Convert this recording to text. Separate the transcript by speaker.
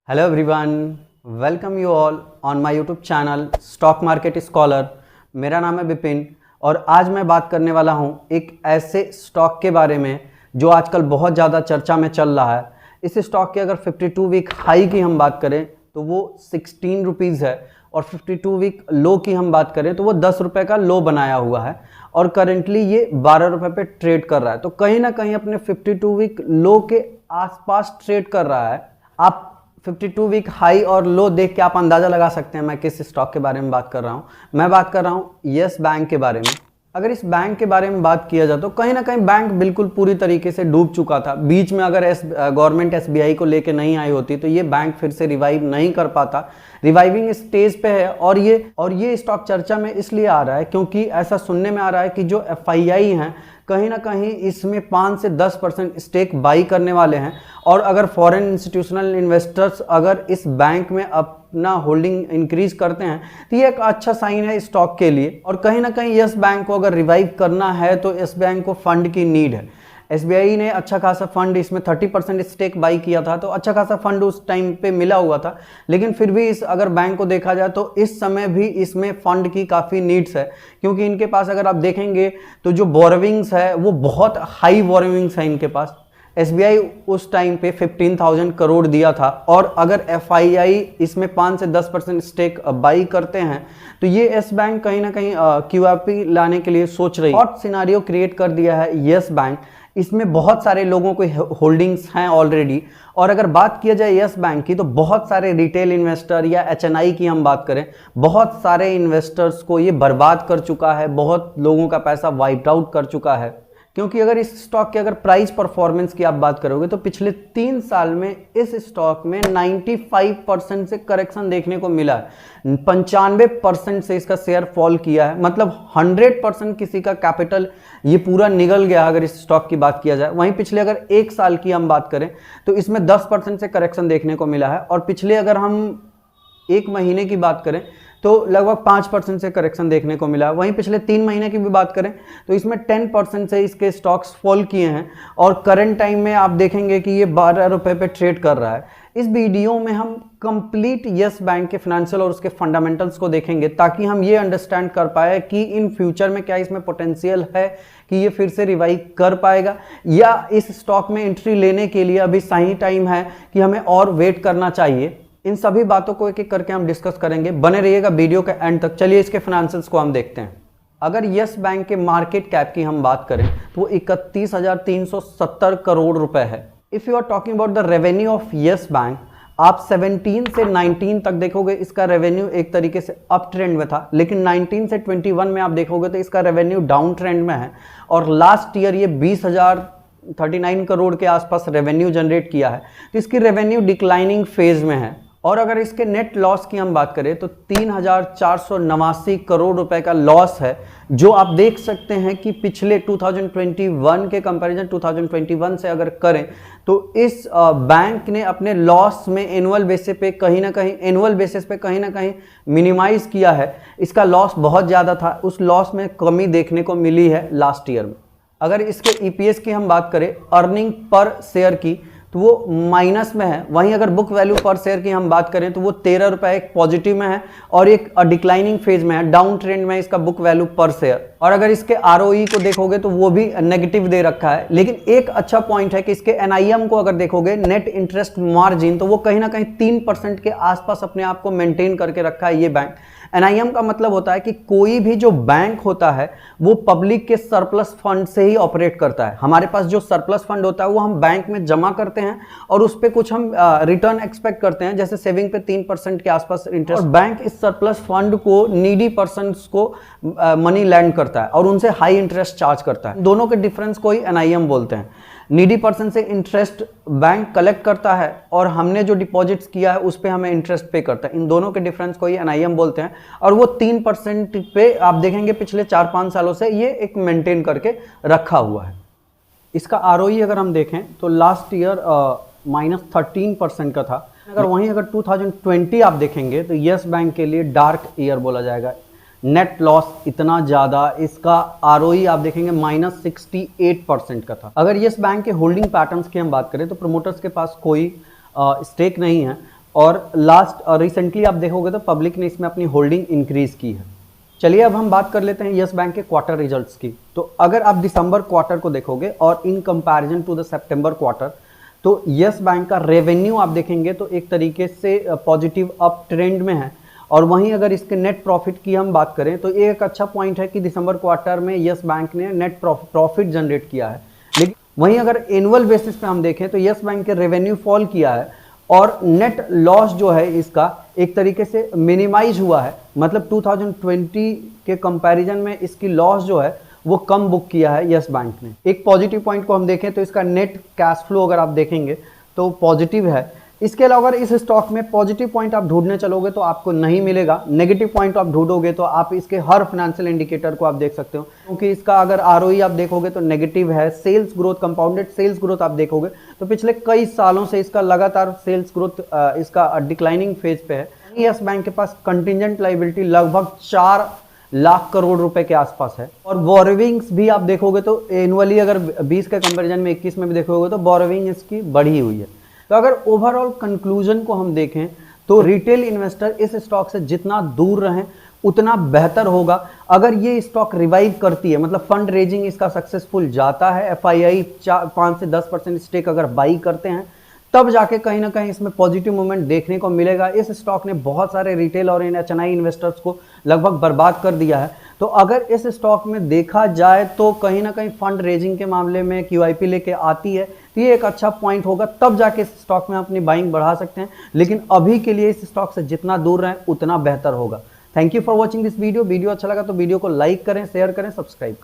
Speaker 1: Hello everyone, welcome you all on my YouTube channel stock market scholar. मेरा नाम है विपिन और आज मैं बात करने वाला हूं एक ऐसे स्टॉक के बारे में जो आजकल बहुत ज़्यादा चर्चा में चल रहा है। इस स्टॉक की अगर 52 वीक हाई की हम बात करें तो वो 16 रुपीज़ है और 52 वीक लो की हम बात करें तो वो 10 रुपये का लो बनाया हुआ है और करेंटली ये 12 रुपये पे ट्रेड कर रहा है। तो कहीं ना कहीं अपने 52 वीक लो के आसपास ट्रेड कर रहा है। आप 52 वीक हाई और लो देख के आप अंदाज़ा लगा सकते हैं मैं किस स्टॉक के बारे में बात कर रहा हूँ। मैं बात कर रहा हूँ यस बैंक के बारे में। अगर इस बैंक के बारे में बात किया जाए तो कहीं ना कहीं बैंक बिल्कुल पूरी तरीके से डूब चुका था। बीच में अगर गवर्नमेंट एसबीआई को लेके नहीं आई होती तो ये बैंक फिर से रिवाइव नहीं कर पाता। रिवाइविंग स्टेज पे है और ये स्टॉक चर्चा में इसलिए आ रहा है क्योंकि ऐसा सुनने में आ रहा है कि जो एफआईआई हैं कहीं ना कहीं इसमें 5 से 10% स्टेक बाई करने वाले हैं और अगर फॉरेन इंस्टीट्यूशनल इन्वेस्टर्स अगर इस बैंक में अपना होल्डिंग इंक्रीज करते हैं तो ये एक अच्छा साइन है स्टॉक के लिए। और कहीं ना कहीं यस बैंक को अगर रिवाइव करना है तो यस बैंक को फंड की नीड है। एसबीआई ने अच्छा खासा फंड इसमें 30% स्टेक बाई किया था तो अच्छा खासा फंड उस टाइम पे मिला हुआ था, लेकिन फिर भी इस अगर बैंक को देखा जाए तो इस समय भी इसमें फंड की काफ़ी नीड्स है क्योंकि इनके पास अगर आप देखेंगे तो जो बोरोविंग्स है वो बहुत हाई बोरोविंग्स है इनके पास। एसबीआई उस टाइम पे 15,000 करोड़ दिया था और अगर एफआईआई इसमें 5 से 10% स्टेक बाई करते हैं तो ये यस बैंक कहीं ना कहीं क्यूआरपी लाने के लिए सोच रही है। हॉट सिनारियो क्रिएट कर दिया है यस बैंक। इसमें बहुत सारे लोगों को होल्डिंग्स हैं ऑलरेडी और अगर बात किया जाए यस बैंक की तो बहुत सारे रिटेल इन्वेस्टर या एचएनआई की हम बात करें, बहुत सारे इन्वेस्टर्स को ये बर्बाद कर चुका है, बहुत लोगों का पैसा वाइप्ड आउट कर चुका है। क्योंकि अगर इस स्टॉक की अगर प्राइस परफॉर्मेंस की आप बात करोगे तो पिछले 3 साल में इस स्टॉक में 95% से करेक्शन देखने को मिला है। 95% से इसका शेयर फॉल किया है, मतलब 100% किसी का कैपिटल ये पूरा निगल गया अगर इस स्टॉक की बात किया जाए। वहीं पिछले अगर 1 साल की हम बात करें तो इसमें 10% से करेक्शन देखने को मिला है और पिछले अगर हम 1 महीने की बात करें तो लगभग 5% से करेक्शन देखने को मिला। वहीं पिछले 3 महीने की भी बात करें तो इसमें 10% से इसके स्टॉक्स फॉल किए हैं और करंट टाइम में आप देखेंगे कि ये 12 रुपये पे ट्रेड कर रहा है। इस वीडियो में हम कंप्लीट यस बैंक के फाइनेंशियल और उसके फंडामेंटल्स को देखेंगे ताकि हम ये अंडरस्टैंड कर पाए कि इन फ्यूचर में क्या इसमें पोटेंशियल है कि ये फिर से रिवाइव कर पाएगा या इस स्टॉक में एंट्री लेने के लिए अभी सही टाइम है कि हमें और वेट करना चाहिए। इन सभी बातों को एक एक करके हम डिस्कस करेंगे, बने रहिएगा वीडियो के एंड तक। चलिए इसके फाइनेंशियल्स को हम देखते हैं। अगर यस बैंक के मार्केट कैप की हम बात करें तो वो 31,370 करोड़ रुपए है। If you are talking about the revenue of Yes Bank, आप 17 से 19 तक देखोगे इसका रेवेन्यू एक तरीके से अप ट्रेंड में था, लेकिन 19 से 21 में आप देखोगे तो इसका रेवेन्यू डाउन ट्रेंड में है और लास्ट ईयर ये 20,039 करोड़ के आसपास रेवेन्यू जनरेट किया है, तो इसकी रेवेन्यू डिक्लाइनिंग फेज में है। और अगर इसके नेट लॉस की हम बात करें तो 3,489 करोड़ रुपए का लॉस है, जो आप देख सकते हैं कि पिछले 2021 के कंपैरिजन 2021 से अगर करें तो इस बैंक ने अपने लॉस में एनुअल बेसिस पे कहीं ना कहीं मिनिमाइज किया है। इसका लॉस बहुत ज़्यादा था, उस लॉस में कमी देखने को मिली है लास्ट ईयर में। अगर इसके ईपीएस की हम बात करें, अर्निंग पर शेयर की, तो वो माइनस में है। वहीं अगर बुक वैल्यू पर शेयर की हम बात करें तो वो 13 रुपये एक पॉजिटिव में है और एक डिक्लाइनिंग फेज में है, डाउन ट्रेंड में इसका बुक वैल्यू पर शेयर। और अगर इसके आरओई को देखोगे तो वो भी नेगेटिव दे रखा है, लेकिन एक अच्छा पॉइंट है कि इसके एनआईएम को अगर देखोगे, नेट इंटरेस्ट मार्जिन, तो वो कहीं ना कहीं 3% के आसपास अपने आप को मेंटेन करके रखा है ये बैंक। एनआईएम का मतलब होता है कि कोई भी जो बैंक होता है वो पब्लिक के सरप्लस फंड से ही ऑपरेट करता है। हमारे पास जो सरप्लस फंड होता है वो हम बैंक में जमा करते हैं और उस पर कुछ हम रिटर्न एक्सपेक्ट करते हैं, जैसे सेविंग पे 3% के आसपास इंटरेस्ट। बैंक इस सरप्लस फंड को नीडी पर्सन्स को मनी लैंड करता है और उनसे हाई इंटरेस्ट चार्ज करता है। दोनों के डिफरेंस को ही एनआईएम बोलते हैं। नीडी पर्सन से इंटरेस्ट बैंक कलेक्ट करता है और हमने जो डिपॉजिट्स किया है उस पर हमें इंटरेस्ट पे करता है। इन दोनों के डिफरेंस को ही एनआईएम बोलते हैं और वो 3% पे आप देखेंगे पिछले 4-5 सालों से ये एक मेंटेन करके रखा हुआ है। इसका आरओई अगर हम देखें तो लास्ट ईयर -13% का था। अगर 2020 आप देखेंगे तो यस बैंक के लिए डार्क ईयर बोला जाएगा। नेट लॉस इतना ज़्यादा, इसका आरओई आप देखेंगे -68% का था। अगर यस बैंक के होल्डिंग पैटर्न्स की हम बात करें तो प्रोमोटर्स के पास कोई स्टेक नहीं है। और लास्ट रिसेंटली आप देखोगे तो पब्लिक ने इसमें अपनी होल्डिंग इंक्रीज की है। चलिए अब हम बात कर लेते हैं यस बैंक के क्वार्टर रिजल्ट्स की। तो अगर आप दिसंबर क्वार्टर को देखोगे और in comparison to the September quarter, तो यस बैंक का रेवेन्यू आप देखेंगे तो एक तरीके से पॉजिटिव अप ट्रेंड में है। और वहीं अगर इसके नेट प्रॉफिट की हम बात करें तो ये एक अच्छा पॉइंट है कि दिसंबर क्वार्टर में यस बैंक ने नेट प्रॉफिट जनरेट किया है। लेकिन वहीं अगर एनुअल बेसिस पे हम देखें तो यस बैंक के रेवेन्यू फॉल किया है और नेट लॉस जो है इसका एक तरीके से मिनिमाइज हुआ है। मतलब 2020 के कंपैरिजन में इसकी लॉस जो है वो कम बुक किया है यस बैंक ने। एक पॉजिटिव पॉइंट को हम देखें तो इसका नेट कैश फ्लो अगर आप देखेंगे तो पॉजिटिव है। इसके अलावा अगर इस स्टॉक में पॉजिटिव पॉइंट आप ढूंढने चलोगे तो आपको नहीं मिलेगा, नेगेटिव पॉइंट आप ढूंढोगे तो आप इसके हर फाइनेंशियल इंडिकेटर को आप देख सकते हो, क्योंकि इसका अगर आरओई आप देखोगे तो नेगेटिव है। Sales growth, compounded sales growth आप देखोगे तो पिछले कई सालों से इसका लगातार सेल्स ग्रोथ इसका डिक्लाइनिंग फेज पे है। यस बैंक के पास कंटिजेंट लायबिलिटी लगभग 4 लाख करोड़ रुपए के आसपास है। और बोरोविंग्स भी आप देखोगे तो एनुअली अगर 20 के कंपैरिजन में 21 में भी देखोगे तो बोरोविंग इसकी बढ़ी हुई है। तो अगर ओवरऑल कंक्लूजन को हम देखें तो रिटेल इन्वेस्टर इस स्टॉक से जितना दूर रहें उतना बेहतर होगा। अगर ये स्टॉक रिवाइव करती है, मतलब फंड रेजिंग इसका सक्सेसफुल जाता है, एफआईआई 5 से 10% स्टेक अगर बाई करते हैं, तब जाके कहीं ना कहीं इसमें पॉजिटिव मूवमेंट देखने को मिलेगा। इस स्टॉक ने बहुत सारे रिटेल और एचएनआई इन्वेस्टर्स को लगभग बर्बाद कर दिया है। तो अगर इस स्टॉक में देखा जाए तो कहीं ना कहीं फंड रेजिंग के मामले में क्यूआईपी लेके आती है तो ये एक अच्छा पॉइंट होगा, तब जाके इस स्टॉक में अपनी बाइंग बढ़ा सकते हैं। लेकिन अभी के लिए इस स्टॉक से जितना दूर रहें उतना बेहतर होगा। Thank you for watching this video. Video अच्छा लगा तो वीडियो को लाइक करें, शेयर करें, सब्सक्राइब करें।